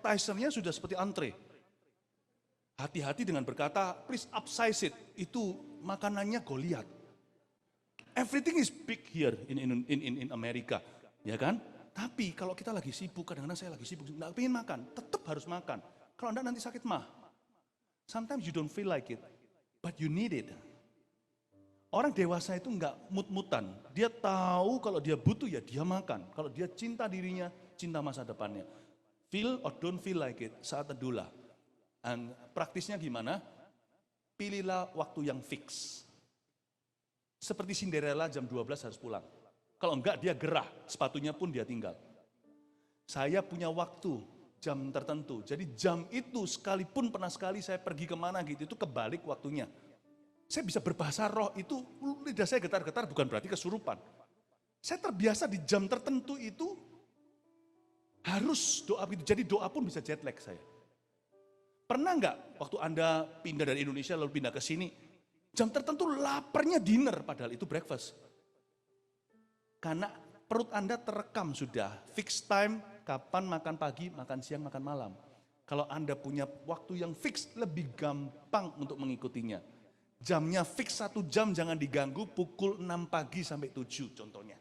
appetizer-nya sudah seperti antre. Hati-hati dengan berkata, please upsize it. Itu makanannya Goliat. Everything is big here in Amerika, ya kan? Tapi kalau kita lagi sibuk, kadang-kadang saya lagi sibuk, nggak pengen makan, tetap harus makan. Kalau enggak nanti sakit mah. Sometimes you don't feel like it, but you need it. Orang dewasa itu enggak mut-mutan. Dia tahu kalau dia butuh ya dia makan. Kalau dia cinta dirinya, cinta masa depannya. Feel or don't feel like it, saat teduhlah. Dan praktisnya gimana? Pilihlah waktu yang fix. Seperti Cinderella jam 12 harus pulang. Kalau enggak dia gerah, sepatunya pun dia tinggal. Saya punya waktu, jam tertentu. Jadi jam itu sekalipun pernah sekali saya pergi kemana gitu, itu kebalik waktunya. Saya bisa berbahasa roh, itu lidah saya getar-getar bukan berarti kesurupan. Saya terbiasa di jam tertentu itu harus doa begitu. Jadi doa pun bisa jet lag saya. Pernah enggak waktu Anda pindah dari Indonesia lalu pindah ke sini, jam tertentu laparnya dinner padahal itu breakfast. Karena perut Anda terekam sudah, fixed time, kapan makan pagi, makan siang, makan malam. Kalau Anda punya waktu yang fix, lebih gampang untuk mengikutinya. Jamnya fix 1 jam, jangan diganggu, pukul 6 pagi sampai 7 contohnya.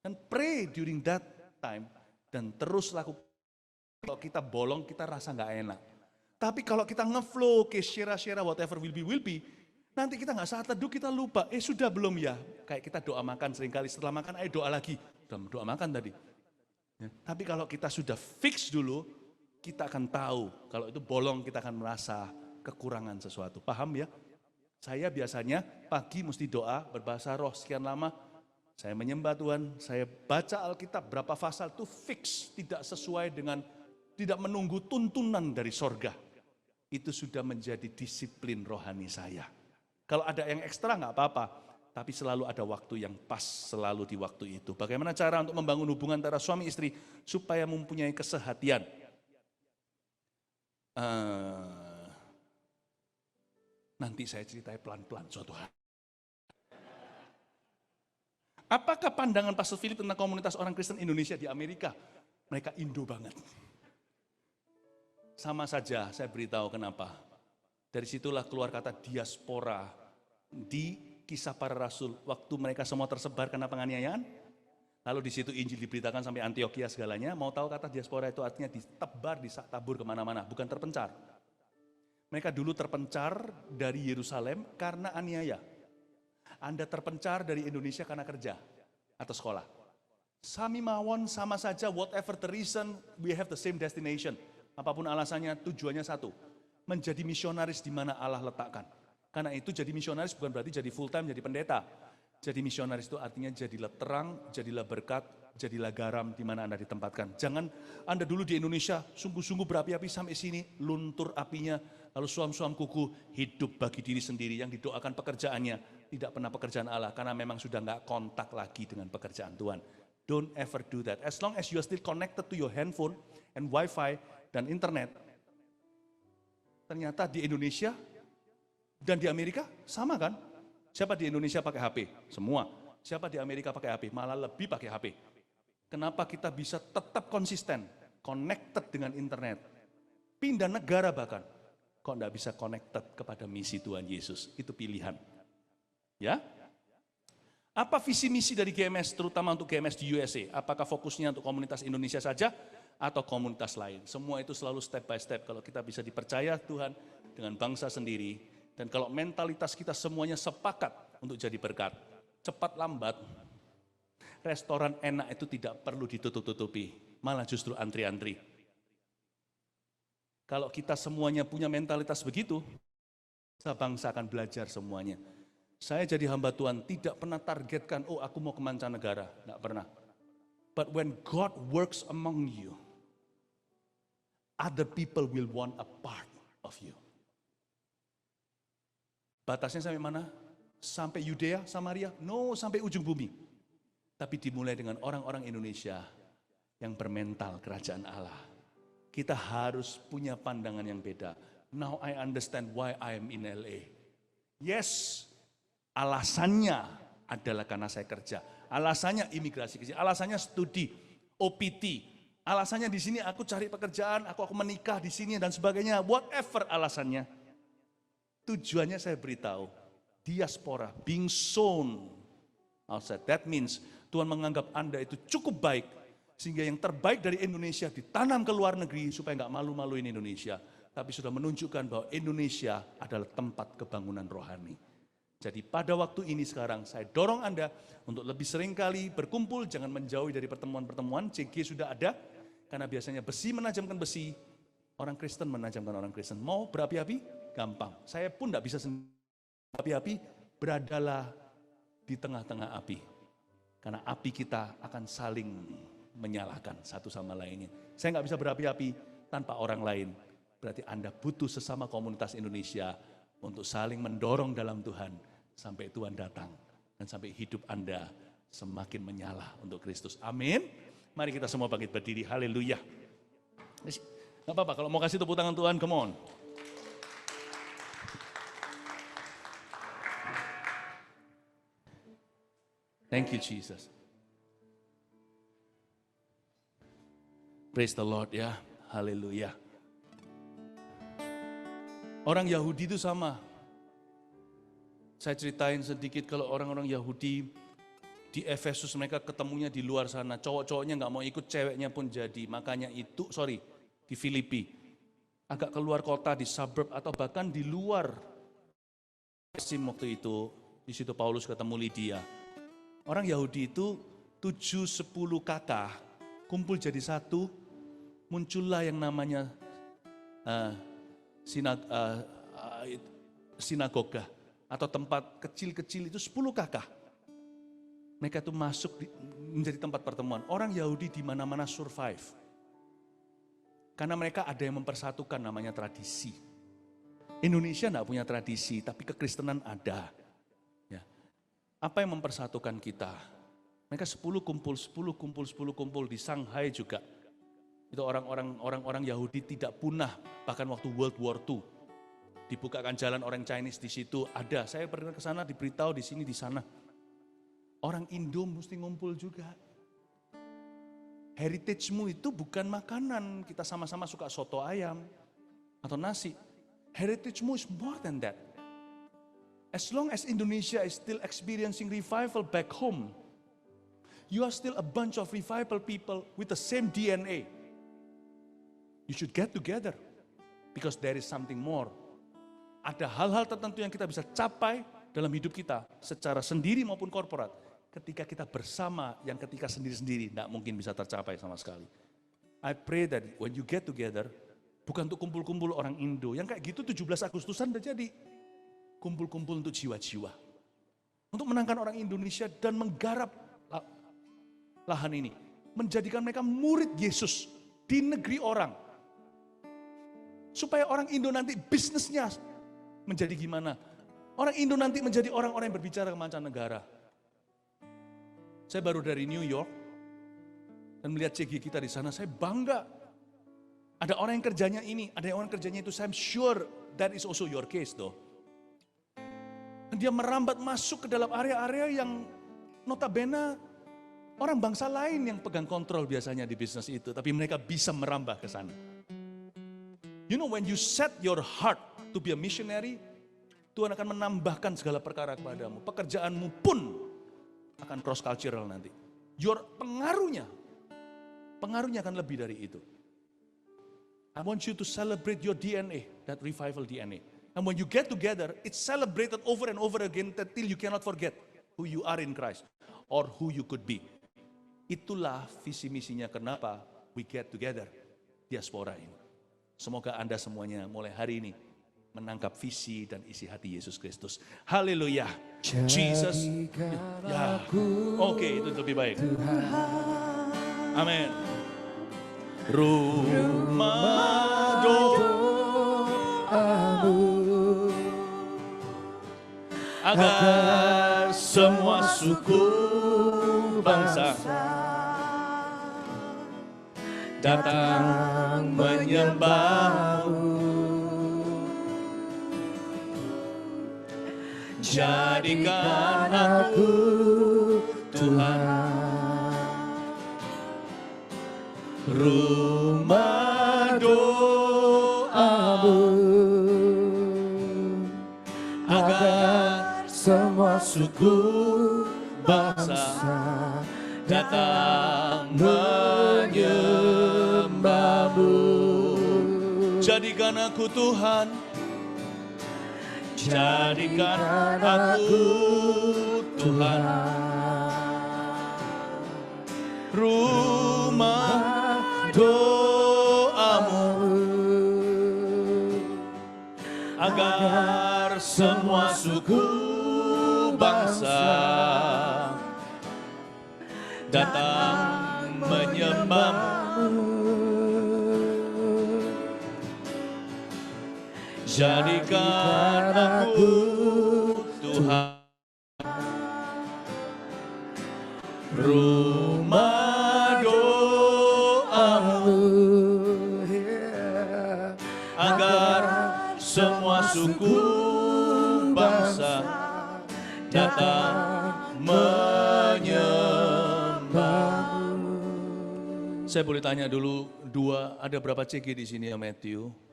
Dan pray during that time, dan terus lakukan. Kalau kita bolong, kita rasa nggak enak. Tapi kalau kita ngeflow, ke share whatever will be, nanti kita nggak saat teduh, kita lupa, sudah belum ya? Kayak kita doa makan seringkali, setelah makan ayo doa lagi. Doa makan tadi. Ya. Tapi kalau kita sudah fix dulu, kita akan tahu, kalau itu bolong kita akan merasa kekurangan sesuatu. Paham ya? Saya biasanya pagi mesti doa, berbahasa roh sekian lama, saya menyembah Tuhan, saya baca Alkitab, berapa pasal itu fix, tidak sesuai dengan, tidak menunggu tuntunan dari sorga. Itu sudah menjadi disiplin rohani saya. Kalau ada yang ekstra nggak apa-apa, tapi selalu ada waktu yang pas, selalu di waktu itu. Bagaimana cara untuk membangun hubungan antara suami istri supaya mempunyai kesehatian? Nanti saya ceritain pelan-pelan suatu hari. Apakah pandangan Pastor Philip tentang komunitas orang Kristen Indonesia di Amerika? Mereka Indo banget. Sama saja, saya beritahu kenapa. Dari situlah keluar kata diaspora di Kisah Para Rasul. Waktu mereka semua tersebar karena penganiayaan, lalu di situ Injil diberitakan sampai Antioquia segalanya. Mau tahu kata diaspora itu artinya ditebar, ditabur kemana-mana, bukan terpencar. Mereka dulu terpencar dari Yerusalem karena aniaya. Anda terpencar dari Indonesia karena kerja atau sekolah. Sami mawon sama saja, whatever the reason, we have the same destination. Apapun alasannya, tujuannya satu. Menjadi misionaris di mana Allah letakkan. Karena itu jadi misionaris bukan berarti jadi full time, jadi pendeta. Jadi misionaris itu artinya jadilah terang, jadilah berkat, jadilah garam di mana Anda ditempatkan. Jangan Anda dulu di Indonesia sungguh-sungguh berapi-api sampai sini, luntur apinya, lalu suam-suam kuku, hidup bagi diri sendiri, yang didoakan pekerjaannya, tidak pernah pekerjaan Allah, karena memang sudah nggak kontak lagi dengan pekerjaan Tuhan. Don't ever do that. As long as you are still connected to your handphone and Wi-Fi dan internet, ternyata di Indonesia dan di Amerika sama kan? Siapa di Indonesia pakai HP? Semua. Siapa di Amerika pakai HP? Malah lebih pakai HP. Kenapa kita bisa tetap konsisten, connected dengan internet? Pindah negara bahkan. Kok enggak bisa connected kepada misi Tuhan Yesus? Itu pilihan. Ya? Apa visi misi dari GMS, terutama untuk GMS di USA? Apakah fokusnya untuk komunitas Indonesia saja atau komunitas lain? Semua itu selalu step by step. Kalau kita bisa dipercaya Tuhan dengan bangsa sendiri, dan kalau mentalitas kita semuanya sepakat untuk jadi berkat, cepat lambat, restoran enak itu tidak perlu ditutup-tutupi, malah justru antri-antri. Kalau kita semuanya punya mentalitas begitu, bangsa akan belajar semuanya. Saya jadi hamba Tuhan tidak pernah targetkan, oh aku mau ke mancanegara, enggak pernah. But when God works among you, other people will want a part of you. Batasnya sampai mana? Sampai Yudea, Samaria? No, sampai ujung bumi. Tapi dimulai dengan orang-orang Indonesia yang bermental kerajaan Allah. Kita harus punya pandangan yang beda. Now I understand why I am in LA. Yes, alasannya adalah karena saya kerja. Alasannya imigrasi, alasannya studi, OPT, Alasannya di sini aku cari pekerjaan, aku menikah di sini dan sebagainya, whatever alasannya. Tujuannya saya beritahu, diaspora, being sown outside. That means Tuhan menganggap Anda itu cukup baik, sehingga yang terbaik dari Indonesia ditanam ke luar negeri supaya nggak malu-maluin Indonesia. Tapi sudah menunjukkan bahwa Indonesia adalah tempat kebangunan rohani. Jadi pada waktu ini sekarang saya dorong Anda untuk lebih sering kali berkumpul, jangan menjauhi dari pertemuan-pertemuan. CG sudah ada, karena biasanya besi menajamkan besi, orang Kristen menajamkan orang Kristen. Mau berapi-api? Gampang. Saya pun tidak bisa sendiri berapi-api, beradalah di tengah-tengah api. Karena api kita akan saling menyalahkan satu sama lainnya. Saya nggak bisa berapi-api tanpa orang lain. Berarti Anda butuh sesama komunitas Indonesia untuk saling mendorong dalam Tuhan sampai Tuhan datang dan sampai hidup Anda semakin menyala untuk Kristus. Amin. Mari kita semua bangkit berdiri. Haleluya. Nggak apa-apa, kalau mau kasih tepuk tangan Tuhan, come on. Thank you Jesus. Praise the Lord ya. Haleluya. Orang Yahudi itu sama. Saya ceritain sedikit kalau orang-orang Yahudi di Efesus mereka ketemunya di luar sana. Cowok-cowoknya nggak mau ikut, ceweknya pun jadi. Makanya itu, di Filipi. Agak keluar kota di suburb atau bahkan di luar. Waktu itu, di situ Paulus ketemu Lydia. Orang Yahudi itu 7-10 kakak kumpul jadi satu, muncullah yang namanya sinagoga atau tempat kecil-kecil itu 10 kakak. Mereka itu masuk menjadi tempat pertemuan. Orang Yahudi di mana-mana survive. Karena mereka ada yang mempersatukan namanya tradisi. Indonesia enggak punya tradisi, tapi kekristenan ada. Apa yang mempersatukan kita? Mereka 10 kumpul di Shanghai juga. Itu orang-orang Yahudi tidak punah, bahkan waktu World War II. Dibukakan jalan orang Chinese di situ ada. Saya pernah ke sana diberitahu di sini di sana. Orang Indo mesti ngumpul juga. Heritage-mu itu bukan makanan, kita sama-sama suka soto ayam atau nasi. Heritage-mu is more than that. As long as Indonesia is still experiencing revival back home, you are still a bunch of revival people with the same DNA. You should get together because there is something more. Ada hal-hal tertentu yang kita bisa capai dalam hidup kita secara sendiri maupun korporat. Ketika kita bersama, yang ketika sendiri-sendiri tidak mungkin bisa tercapai sama sekali. I pray that when you get together, bukan untuk kumpul-kumpul orang Indo, yang kayak gitu 17 Agustusan udah jadi. Kumpul-kumpul untuk jiwa-jiwa. Untuk menangkan orang Indonesia dan menggarap lahan ini. Menjadikan mereka murid Yesus di negeri orang. Supaya orang Indo nanti bisnisnya menjadi gimana. Orang Indo nanti menjadi orang-orang yang berbicara ke mancanegara. Saya baru dari New York dan melihat CG kita di sana, saya bangga. Ada orang yang kerjanya ini, ada yang orang kerjanya itu. I'm sure that is also your case though. Dia merambat masuk ke dalam area-area yang notabene orang bangsa lain yang pegang kontrol biasanya di bisnis itu. Tapi mereka bisa merambah ke sana. You know when you set your heart to be a missionary, Tuhan akan menambahkan segala perkara kepadamu. Pekerjaanmu pun akan cross cultural nanti. Pengaruhnya akan lebih dari itu. I want you to celebrate your DNA, that revival DNA. And when you get together, it's celebrated over and over again until you cannot forget who you are in Christ or who you could be. Itulah visi misinya kenapa we get together diaspora ini. Semoga Anda semuanya mulai hari ini menangkap visi dan isi hati Yesus Kristus. Haleluya. Jesus. Ya. Oke, itu lebih baik. Amin. Rumah doamu agar semua suku bangsa datang menyembahmu. Jadikan aku Tuhan rumah doamu, agar semua suku bangsa datang menyembahmu. Jadikan aku Tuhan, jadikan aku Tuhan, rumah doamu, agar semua suku bangsa datang menyembahmu. Jadikan aku Tuhan, rumah doamu, agar semua suku bangsa datang menyembahmu. Saya boleh tanya dulu, ada berapa CG di sini ya Matthew?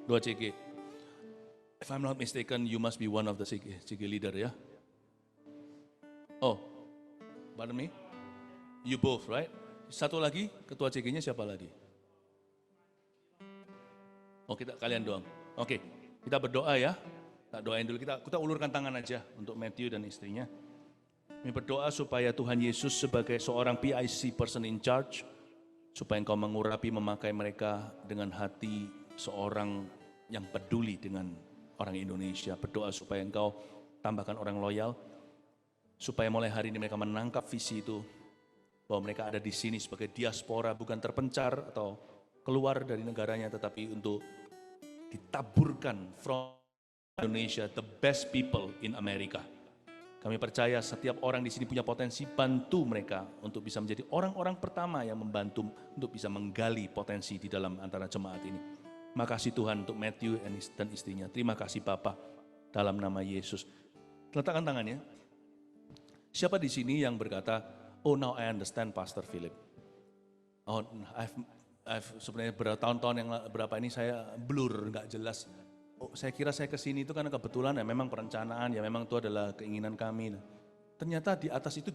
2 CG. If I'm not mistaken, you must be one of the CG leader ya. Oh, pardon me? You both, right? Satu lagi, ketua CG-nya siapa lagi? Oh, kalian doang. Oke, kita berdoa ya. Kita doain dulu, kita ulurkan tangan aja untuk Matthew dan istrinya. Kami berdoa supaya Tuhan Yesus sebagai seorang PIC, person in charge, supaya Engkau mengurapi, memakai mereka dengan hati seorang yang peduli dengan orang Indonesia. Berdoa supaya Engkau tambahkan orang loyal, supaya mulai hari ini mereka menangkap visi itu, bahwa mereka ada di sini sebagai diaspora, bukan terpencar atau keluar dari negaranya, tetapi untuk ditaburkan from Indonesia, the best people in America. Kami percaya setiap orang di sini punya potensi, bantu mereka untuk bisa menjadi orang-orang pertama yang membantu untuk bisa menggali potensi di dalam antara jemaat ini. Makasih Tuhan untuk Matthew dan istrinya. Terima kasih Bapa, dalam nama Yesus. Letakkan tangannya. Siapa di sini yang berkata, oh now I understand Pastor Philip. Oh, I've sebenarnya bertahun-tahun yang berapa ini saya blur, nggak jelas. Oh, saya kira saya kesini itu karena kebetulan ya memang perencanaan, ya memang itu adalah keinginan kami. Ternyata di atas itu